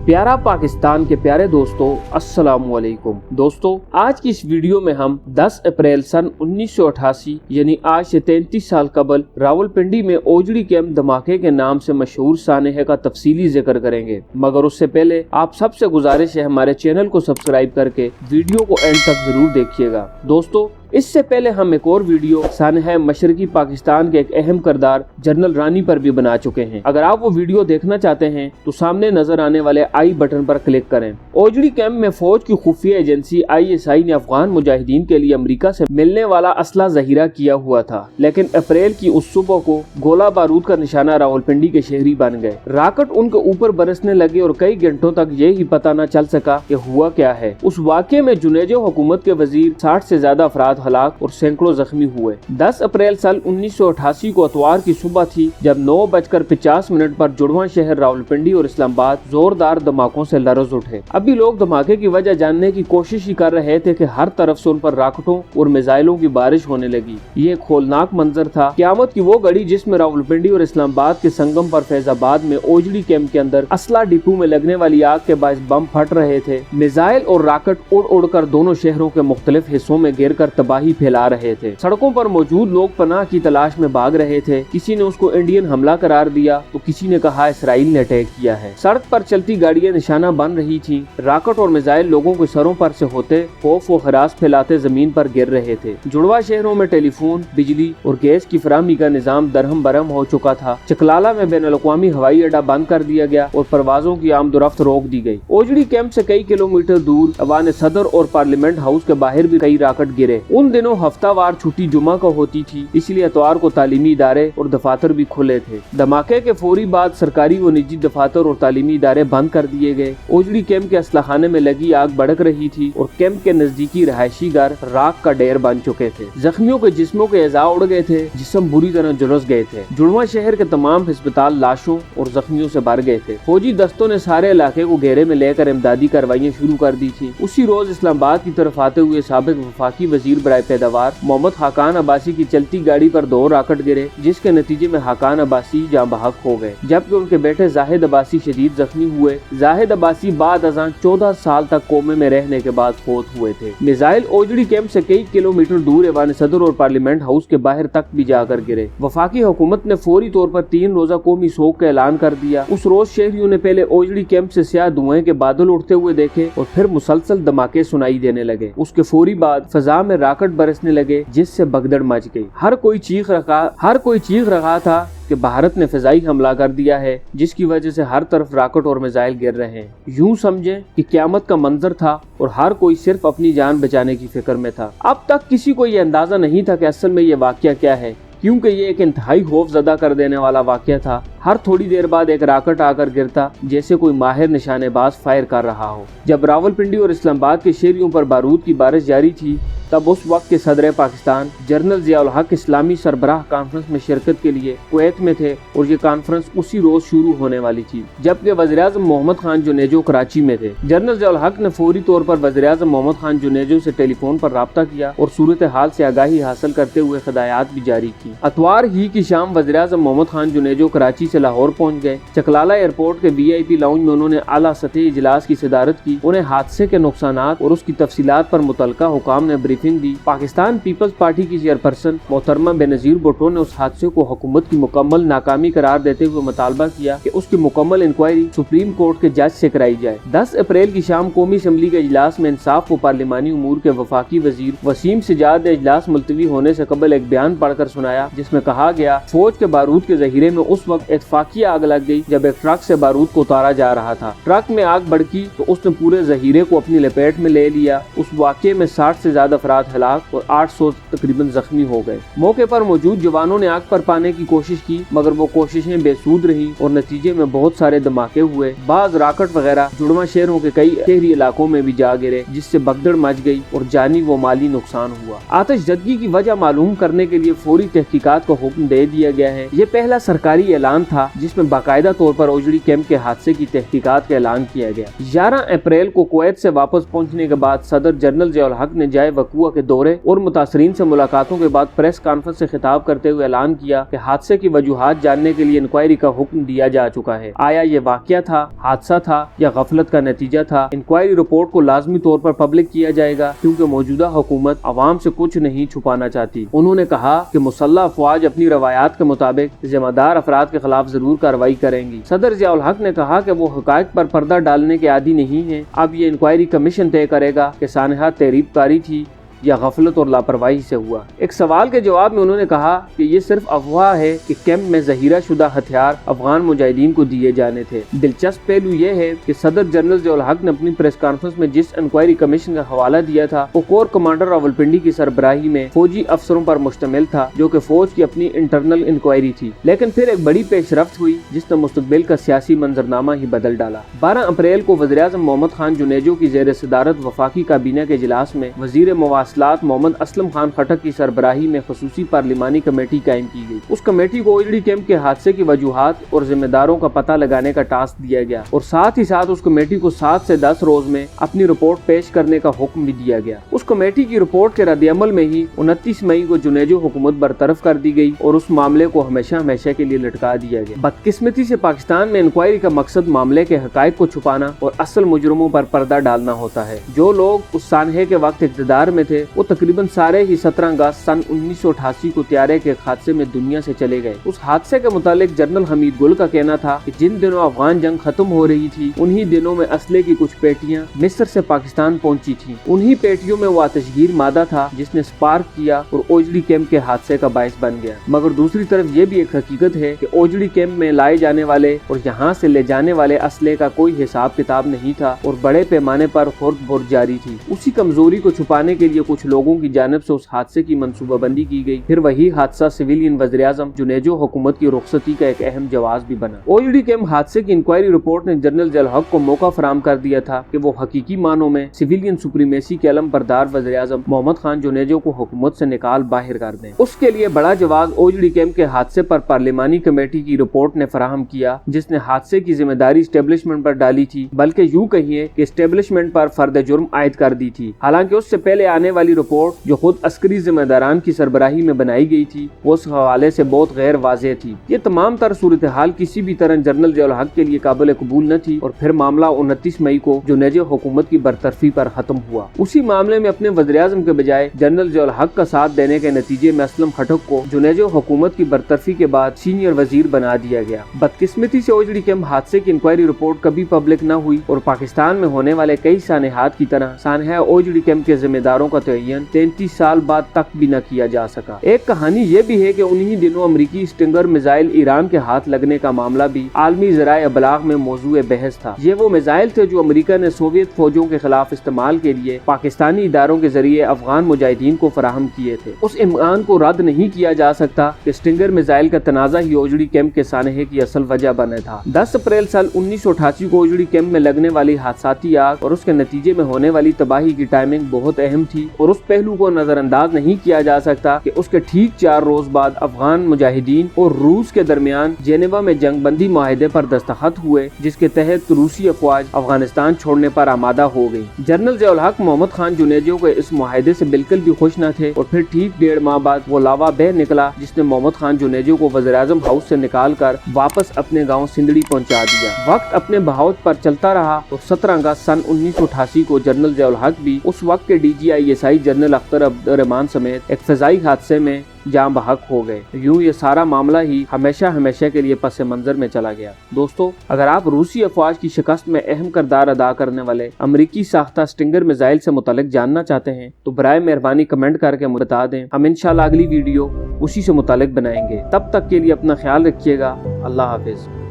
प्यारा पाकिस्तान के प्यारे दोस्तों, अस्सलाम वालेकुम। दोस्तों, आज की इस वीडियो में हम 10 अप्रैल सन 1988 यानी आज से 33 साल कबल रावलपिंडी में ओजड़ी कैंप धमाके के नाम से मशहूर सानहे का तफसीली जिक्र करेंगे। मगर उससे पहले आप सबसे गुजारिश है हमारे चैनल को सब्सक्राइब करके वीडियो को एंड तक जरूर देखिएगा। दोस्तों, इससे पहले हम एक और वीडियो सानहे मशरकी पाकिस्तान के एक अहम किरदार जनरल रानी पर भी बना चुके हैं। अगर आप वो वीडियो देखना चाहते हैं तो सामने नजर आने वाले आई बटन पर क्लिक करें। ओजड़ी कैंप में फौज की खुफिया एजेंसी ISI ने अफगान मुजाहिदीन के लिए अमेरिका से मिलने वाला असला जहीरा किया हुआ था, लेकिन अप्रैल की उस सुबह को गोला बारूद का निशाना रावलपिंडी के शहरी बन गए। राकेट उनके ऊपर बरसने लगे और कई घंटों तक ये ही पता न चल सका कि हुआ क्या है। उस वाक़े में जुनेजो हुकूमत के वजीर, 60 से ज्यादा अफराद हलाक और सैकड़ों जख्मी हुए। 10 अप्रैल साल 1988 को अतवार की सुबह थी जब 9:50 पर जुड़वा शहर रावलपिंडी और इस्लामाबाद जोरदार धमाकों से लरज उठे। अभी लोग धमाके की वजह जानने की कोशिश ही कर रहे थे कि हर तरफ से उन पर राकेटों और मिसाइलों की बारिश होने लगी। ये खोलनाक मंजर था क़यामत की वो घड़ी जिसमें रावलपिंडी और इस्लामाबाद के संगम पर फैजाबाद में ओजड़ी कैंप के अंदर असला डिपो में लगने वाली आग के बायस बम फट रहे थे। मिसाइल और राकेट उड़ उड़ कर दोनों शहरों के मुख्तलिफ हिस्सों में गिर कर तबाही फैला रहे थे। सड़कों पर मौजूद लोग पनाह की तलाश में भाग रहे थे। किसी ने उसको इंडियन हमला करार दिया तो किसी ने कहा इसराइल ने अटैक किया है। सड़क पर चलती गाड़ियां निशाना बन रही थी। राकेट और मिसाइल लोगों के सरों पर से होते खौफ व हरास फैलाते जमीन पर गिर रहे थे। जुड़वा शहरों में टेलीफोन, बिजली और गैस की फराहमी का निजाम दरहम बरहम हो चुका था। चकलाला में बैनुल-अक़वामी हवाई अड्डा बंद कर दिया गया और परवाजों की आमदोरफ्त रोक दी गई। ओजड़ी कैंप से कई किलोमीटर दूर अवान सदर और पार्लियामेंट हाउस के बाहर भी कई राकेट गिरे। उन दिनों हफ्तावार छुट्टी जुमा को होती थी, इसलिए इतवार को तालीमी इदारे और दफातर भी खुले थे। धमाके के फौरी बाद सरकारी व निजी दफातर और तालीमी इदारे बंद कर दिए गए। ओजड़ी कैंप के असलाखाने में लगी आग भड़क रही थी और कैंप के नजदीकी रहायशी घर राख का ढेर बन चुके थे। जख्मियों के जिस्मों के एज़ा उड़ गए थे, जिस्म बुरी तरह झुलस गए थे। जुड़वा शहर के तमाम अस्पताल लाशों और जख्मियों से भर गए थे। फौजी दस्तों ने सारे इलाके को घेरे में लेकर इमदादी कार्रवाइयां शुरू कर दी थी। उसी रोज इस्लामाबाद की तरफ आते हुए साबिक वफाकी वजीर बराए पैदावार मोहम्मद हाकान अब्बासी की चलती गाड़ी पर 2 राकेट गिरे, जिसके नतीजे में हाकान अब्बासी जाँ बहक हो गए, जबकि उनके बेटे जाहिद अब्बासी शदीद जख्मी हुए। जाहिद अब्बासी बाद अज़ां 14 साल तक कोमे में रहने के बाद फौत हुए थे। मिसाइल ओजड़ी कैंप से कई किलोमीटर दूर ऐवान सदर और पार्लियामेंट हाउस के बाहर तक भी जाकर गिरे। वफाकी हुकूमत ने फौरी तौर पर 3 रोजा कौमी शोक का ऐलान कर दिया। उस रोज शहरियों ने पहले ओजड़ी कैंप से स्याह धुएं के बादल उठते हुए देखे और फिर मुसलसल धमाके सुनाई देने लगे। उसके फौरी बाद फजा में राकेट बरसने लगे, जिससे भगदड़ मच गई। हर कोई चीख रहा था कि भारत ने फिजाई हमला कर दिया है, जिसकी वजह से हर तरफ राकेट और मिसाइल गिर रहे हैं। यूं समझें कि क़यामत का मंजर था और हर कोई सिर्फ अपनी जान बचाने की फिक्र में था। अब तक किसी को ये अंदाजा नहीं था कि असल में ये वाकया क्या है, क्योंकि ये एक इंतहाई खौफजदा कर देने वाला वाकया था। हर थोड़ी देर बाद एक राकेट आकर गिरता, जैसे कोई माहिर निशानेबाज फायर कर रहा हो। जब रावलपिंडी और इस्लामाबाद के शहरियों पर बारूद की बारिश जारी थी, तब उस वक्त के सदर पाकिस्तान जनरल ज़ियाउल हक इस्लामी सरबराह कॉन्फ्रेंस में शिरकत के लिए कुवैत में थे और ये कॉन्फ्रेंस उसी रोज शुरू होने वाली थी, जबकि वज़ीर-ए-आज़म मोहम्मद खान जुनेजो कराची में थे। जनरल ज़ियाउल हक ने फौरी तौर पर वज़ीर-ए-आज़म मोहम्मद खान जुनेजो से टेलीफोन पर राब्ता किया और सूरत हाल से आगाही हासिल करते हुए हिदायत भी जारी की। अतवार ही की शाम वज़ीर-ए-आज़म मोहम्मद खान जुनेजो कराची से लाहौर पहुँच गए। चकलाला एयरपोर्ट के VIP लाउंज में उन्होंने आला सतही इजलास की सदारत की। उन्हें हादसे के नुकसानात और उसकी तफसीलात पर मुतलका हुकाम ने ब्रीफिंग दी। पाकिस्तान पीपल्स पार्टी की चेयरपर्सन मोहतरमा बेनजीर भुट्टो ने उस हादसे को हुकूमत की मुकम्मल नाकामी करार देते हुए मुतालबा किया कि उसकी मुकम्मल इंक्वायरी सुप्रीम कोर्ट के जज से कराई जाए। 10 अप्रैल की शाम कौमी असम्बली के इजलास में इंसाफ व पार्लिमानी उमूर के वफाकी वजीर वसीम सिजाद ने इजलास मुलतवी होने से कबल एक बयान पढ़कर सुनाया, जिसमें कहा गया फौज के बारूद के जहीरे में उस वक्त इत्तफाकी आग लग गई जब एक ट्रक से बारूद को उतारा जा रहा था। ट्रक में आग भड़की तो उसने पूरे जहीरे को अपनी लपेट में ले लिया। उस वाक़े में 60 से ज्यादा अफराद हलाक और 800 तकरीबन जख्मी हो गए। मौके पर मौजूद जवानों ने आग पर पाने की कोशिश की, मगर वो कोशिशें बेसूद रही और नतीजे में बहुत सारे धमाके हुए। बाज राकेट वगैरह जुड़वा शहरों के कई शहरी इलाकों में भी जा गिरे, जिससे भगदड़ मच गई और जानी व माली नुकसान हुआ। आतिशजदगी की वजह मालूम करने के लिए फौरी तहकीकात का हुक्म दे दिया गया है। ये पहला सरकारी ऐलान تھا جس میں باقاعدہ طور پر اوجڑی کیمپ کے حادثے کی تحقیقات کا اعلان کیا گیا۔ 11 اپریل کو کویت سے واپس پہنچنے کے بعد صدر جنرل ضیاء الحق نے جائے وقوع کے دورے اور متاثرین سے ملاقاتوں کے بعد پریس کانفرنس سے خطاب کرتے ہوئے اعلان کیا کہ حادثے کی وجوہات جاننے کے لیے انکوائری کا حکم دیا جا چکا ہے۔ آیا یہ واقعہ تھا، حادثہ تھا یا غفلت کا نتیجہ تھا؟ انکوائری رپورٹ کو لازمی طور پر پبلک کیا جائے گا کیونکہ موجودہ حکومت عوام سے کچھ نہیں چھپانا چاہتی۔ انہوں نے کہا کہ مسلح افواج اپنی روایات کے مطابق ذمہ دار افراد کے خلاف ضرور کارروائی کریں گی۔ صدر ضیاء الحق نے کہا کہ وہ حقائق پر پردہ ڈالنے کے عادی نہیں ہیں۔ اب یہ انکوائری کمیشن طے کرے گا کہ سانحہ تحریب کاری تھی یا غفلت اور لاپرواہی سے ہوا۔ ایک سوال کے جواب میں انہوں نے کہا کہ یہ صرف افواہ ہے کہ کیمپ میں ذخیرہ شدہ ہتھیار افغان مجاہدین کو دیے جانے تھے۔ دلچسپ پہلو یہ ہے کہ صدر جنرل ضیاء الحق نے اپنی پریس کانفرنس میں جس انکوائری کمیشن کا حوالہ دیا تھا وہ کور کمانڈر راولپنڈی کی سربراہی میں فوجی افسروں پر مشتمل تھا جو کہ فوج کی اپنی انٹرنل انکوائری تھی، لیکن پھر ایک بڑی پیش رفت ہوئی جس نے مستقبل کا سیاسی منظرنامہ ہی بدل ڈالا۔ 12 اپریل کو وزیراعظم محمد خان جنیجو کی زیر صدارت وفاقی کابینہ کے اجلاس میں وزیر مواصلات محمد اسلم خان خٹک کی سربراہی میں خصوصی پارلیمانی کمیٹی قائم کی گئی۔ اس کمیٹی کو اوجڑی کیمپ کے حادثے کی وجوہات اور ذمہ داروں کا پتہ لگانے کا ٹاسک دیا گیا اور ساتھ ہی ساتھ اس کمیٹی کو 7 سے 10 روز میں اپنی رپورٹ پیش کرنے کا حکم بھی دیا گیا۔ اس کمیٹی کی رپورٹ کے رد عمل میں ہی 29 مئی کو جنیجو حکومت برطرف کر دی گئی اور اس معاملے کو ہمیشہ کے لیے لٹکا دیا گیا۔ بدقسمتی سے پاکستان میں انکوائری کا مقصد معاملے کے حقائق کو چھپانا اور اصل مجرموں پر پردہ ڈالنا ہوتا ہے۔ جو لوگ اس سانحے کے وقت اقتدار میں تھے وہ تقریباً سارے ہی 17 اگست سن 1988 کو طیارے کے حادثے میں دنیا سے چلے گئے۔ اس حادثے کے متعلق جنرل حمید گل کا کہنا تھا کہ جن دنوں افغان جنگ ختم ہو رہی تھی انہی دنوں میں اسلحے کی کچھ پیٹیاں مصر سے پاکستان پہنچی تھیں۔ انہی پیٹیوں میں وہ آتشگیر مادہ تھا جس نے سپارک کیا اور اوجڑی کیمپ کے حادثے کا باعث بن گیا۔ مگر دوسری طرف یہ بھی ایک حقیقت ہے کہ اوجڑی کیمپ میں لائے جانے والے اور یہاں سے لے جانے والے اسلحے کا کوئی حساب کتاب نہیں تھا اور بڑے پیمانے پر خورد بورد جاری تھی۔ اسی کمزوری کو چھپانے کے لیے کچھ لوگوں کی جانب سے اس حادثے کی منصوبہ بندی کی گئی۔ پھر وہی حادثہ سویلین وزیراعظم جنیجو حکومت کی رخصتی کا ایک اہم جواز بھی بنا۔ اوجڑی کیمپ حادثے کی انکوائری رپورٹ نے جنرل ضیاء الحق کو موقع فراہم کر دیا تھا کہ وہ حقیقی معنوں میں سویلین سپریمیسی کے علم بردار وزیراعظم محمد خان جنیجو کو حکومت سے نکال باہر کر دیں۔ اس کے لیے بڑا جواز اوجڑی کیمپ کے حادثے پر پارلیمانی کمیٹی کی رپورٹ نے فراہم کیا جس نے حادثے کی ذمہ داری اسٹیبلشمنٹ پر ڈالی تھی، بلکہ یوں کہیے کہ اسٹیبلشمنٹ پر فرد جرم عائد کر دی تھی۔ حالانکہ اس سے پہلے آنے والی رپورٹ جو خود عسکری ذمہ داران کی سربراہی میں بنائی گئی تھی وہ اس حوالے سے بہت غیر واضح تھی۔ یہ تمام تر صورتحال کسی بھی طرح جنرل ضیاء الحق کے لیے قابل قبول نہ تھی اور پھر معاملہ 29 مئی کو جنیجو حکومت کی برطرفی پر ختم ہوا۔ اسی معاملے میں اپنے وزیراعظم کے بجائے جنرل ضیاء الحق کا ساتھ دینے کے نتیجے میں اسلم خٹک کو جنیجو حکومت کی برطرفی کے بعد سینئر وزیر بنا دیا گیا۔ بدقسمتی سے اوجڑی کیمپ حادثے کی انکوائری رپورٹ کبھی پبلک نہ ہوئی اور پاکستان میں ہونے والے کئی سانحات کی طرح سانحہ اوجڑی کیمپ کے ذمہ داروں کا تعین 33 سال بعد تک بھی نہ کیا جا سکا۔ ایک کہانی یہ بھی ہے کہ انہی دنوں امریکی اسٹنگر میزائل ایران کے ہاتھ لگنے کا معاملہ بھی عالمی ذرائع ابلاغ میں موضوع بحث تھا۔ یہ وہ میزائل تھے جو امریکہ نے سوویت فوجوں کے خلاف استعمال کے لیے پاکستانی اداروں کے ذریعے افغان مجاہدین کو فراہم کیے تھے۔ اس امکان کو رد نہیں کیا جا سکتا کہ اسٹنگر میزائل کا تنازع ہی اوجڑی کیمپ کے سانحے کی اصل وجہ بنا تھا۔ 10 اپریل سال 1988 کو اوجڑی کیمپ میں لگنے والی حادثاتی آگ اور اس کے نتیجے میں ہونے والی تباہی کی ٹائمنگ بہت اہم تھی اور اس پہلو کو نظر انداز نہیں کیا جا سکتا کہ اس کے ٹھیک 4 روز بعد افغان مجاہدین اور روس کے درمیان جنیوا میں جنگ بندی معاہدے پر دستخط ہوئے جس کے تحت روسی افواج افغانستان چھوڑنے پر آمادہ ہو گئی۔ جنرل ضیاء الحق محمد خان جنیجو کے اس معاہدے سے بالکل بھی خوش نہ تھے اور پھر ٹھیک 1.5 ماہ بعد وہ لاوا بہ نکلا جس نے محمد خان جنیجو کو وزیراعظم ہاؤس سے نکال کر واپس اپنے گاؤں سندڑی پہنچا دیا۔ وقت اپنے بہاوت پر چلتا رہا اور 17 اگست سن 1988 کو جنرل ضیاء الحق بھی اس وقت کے DGISI جنرل اختر عبد الرحمان سمیت ایک فضائی حادثے میں جاں بحق ہو گئے۔ یوں یہ سارا معاملہ ہی ہمیشہ کے لیے پس منظر میں چلا گیا۔ دوستو، اگر آپ روسی افواج کی شکست میں اہم کردار ادا کرنے والے امریکی ساختہ اسٹنگر میزائل سے متعلق جاننا چاہتے ہیں تو برائے مہربانی کمنٹ کر کے بتا دیں۔ ہم انشاءاللہ اگلی ویڈیو اسی سے متعلق بنائیں گے۔ تب تک کے لیے اپنا خیال رکھیے گا۔ اللہ حافظ۔